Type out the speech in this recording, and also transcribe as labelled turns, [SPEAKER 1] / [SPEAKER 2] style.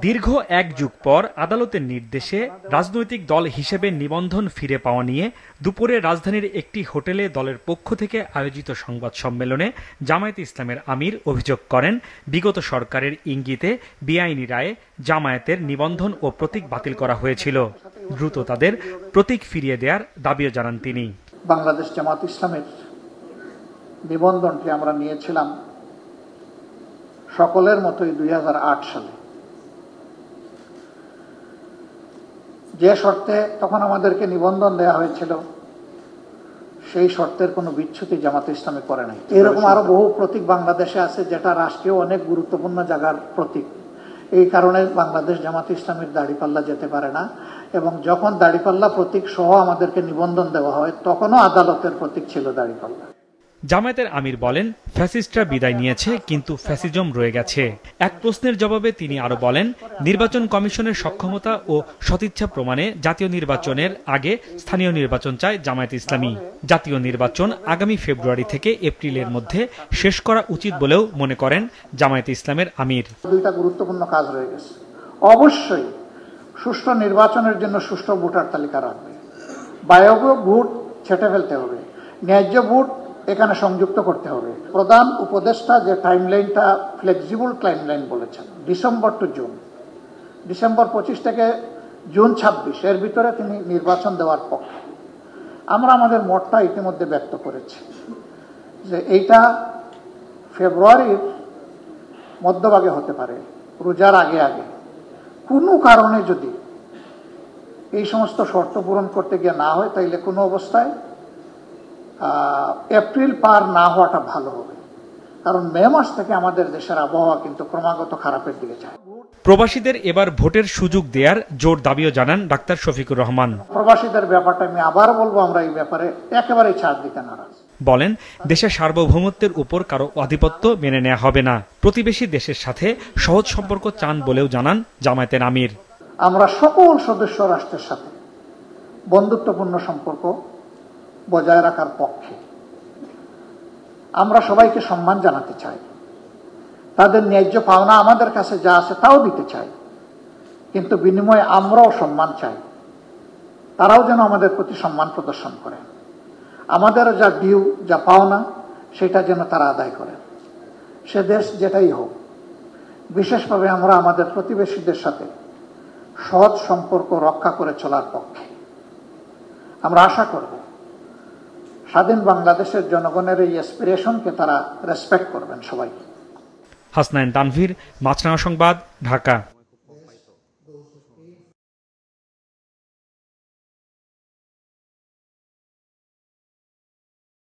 [SPEAKER 1] দীর্ঘ এক যুগ পর আদালতের নির্দেশে রাজনৈতিক দল হিসেবে নিবন্ধন ফিরে পাওয়া নিয়ে দুপুরে রাজধানীর একটি হোটেলে দলের পক্ষ থেকে আয়োজিত সংবাদ সম্মেলনে জামায়াতে ইসলামের আমির অভিযোগ করেন, বিগত সরকারের ইঙ্গিতে বেআইনি রায়ে জামায়াতের নিবন্ধন ও প্রতীক বাতিল করা হয়েছিল। দ্রুত তাদের প্রতীক ফিরিয়ে দেওয়ার দাবিও জানান তিনি।
[SPEAKER 2] বাংলাদেশ জামায়াত ইসলামের নিবন্ধনটি আমরা নিয়েছিলাম সকলের মতোই 2008 সালে, যে শর্তে তখন আমাদেরকে নিবন্ধন দেওয়া হয়েছিল সেই শর্তের কোনো বিচ্যুতি জামাত ইসলামে করে নাই। এরকম আরো বহু প্রতীক বাংলাদেশে আছে যেটা রাষ্ট্রীয় অনেক গুরুত্বপূর্ণ জায়গার প্রতীক। এই কারণে বাংলাদেশ জামাত ইসলামের দাড়িপাল্লা যেতে পারে না, এবং যখন দাড়িপাল্লা প্রতীক সহ আমাদেরকে নিবন্ধন দেওয়া হয় তখনও আদালতের প্রতীক ছিল দাড়িপাল্লা।
[SPEAKER 1] জামায়াতের আমির বলেন, ফ্যাসিস্টরা বিদায় নিয়েছে কিন্তু ফ্যাসিজম রয়ে গেছে। এক প্রশ্নের জবাবে তিনি আরো বলেন, নির্বাচন কমিশনের সক্ষমতা ও সদিচ্ছা প্রমাণে জাতীয় নির্বাচনের আগে স্থানীয় নির্বাচন চায় জামায়াত ইসলামী। জাতীয় নির্বাচন আগামী ফেব্রুয়ারি থেকে এপ্রিলের মধ্যে শেষ করা উচিত বলেও মনে করেন জামায়াত ইসলামের আমির।
[SPEAKER 2] দুইটা গুরুত্বপূর্ণ কাজ রয়ে গেছে। অবশ্যই সুষ্ঠু নির্বাচনের জন্য সুষ্ঠু ভোটার তালিকা রাখবে, বায়োগ্য ভোট ছেটে ফেলতে হবে, ন্যায্য ভোট এখানে সংযুক্ত করতে হবে। প্রধান উপদেষ্টা যে টাইমলাইনটা ফ্লেক্সিবল টাইমলাইন বলেছেন, ডিসেম্বর টু জুন, ডিসেম্বর 25 থেকে জুন 26, এর ভিতরে তিনি নির্বাচন দেওয়ার পক্ষে। আমরা আমাদের মতটা ইতিমধ্যে ব্যক্ত করেছি যে এইটা ফেব্রুয়ারির মধ্যভাগে হতে পারে, রোজার আগে আগে। কোনো কারণে যদি এই সমস্ত শর্ত পূরণ করতে গিয়ে না হয় তাইলে কোনো অবস্থায় এপ্রিল পার না হওয়াটা ভালো হবে, কারণ মে মাস থেকে আমাদের দেশের আবহাওয়া কিন্তু ক্রমাগত খারাপের দিকে যায়।
[SPEAKER 1] প্রবাসীদের এবার ভোটের সুযোগ দেওয়ার জোর দাবিও জানান ডাক্তার শফিকুর রহমান।
[SPEAKER 2] প্রবাসীদের ব্যাপারটা আমি আবার বলবো, আমরা এই ব্যাপারে একেবারেই ছাড় দিতে নারাজ।
[SPEAKER 1] বলেন, দেশের সার্বভৌমত্বের উপর কারো আধিপত্য মেনে নেওয়া হবে না। প্রতিবেশী দেশের সাথে সহজ সম্পর্ক চান বলেও জানান জামায়াতের আমির।
[SPEAKER 2] আমরা সকল সদস্য রাষ্ট্রের সাথে বন্ধুত্বপূর্ণ সম্পর্ক বজায় রাখার পক্ষে। আমরা সবাইকে সম্মান জানাতে চাই, তাদের ন্যায্য পাওনা আমাদের কাছে যা আছে তাও দিতে চাই, কিন্তু বিনিময়ে আমরাও সম্মান চাই। তারাও যেন আমাদের প্রতি সম্মান প্রদর্শন করে, আমাদের যা ডিউ, যা পাওনা সেটা যেন তারা আদায় করে, সে দেশ যেটাই হোক। বিশেষভাবে আমরা আমাদের প্রতিবেশীদের সাথে সহজ সম্পর্ক রক্ষা করে চলার পক্ষে। আমরা আশা করব স্বাধীন বাংলাদেশের জনগণের এই অ্যাসপিরেশনকে তারা রেসপেক্ট করবেন সবাই।
[SPEAKER 1] হাসনাইন তানভীর, মাছরাঙা সংবাদ, ঢাকা।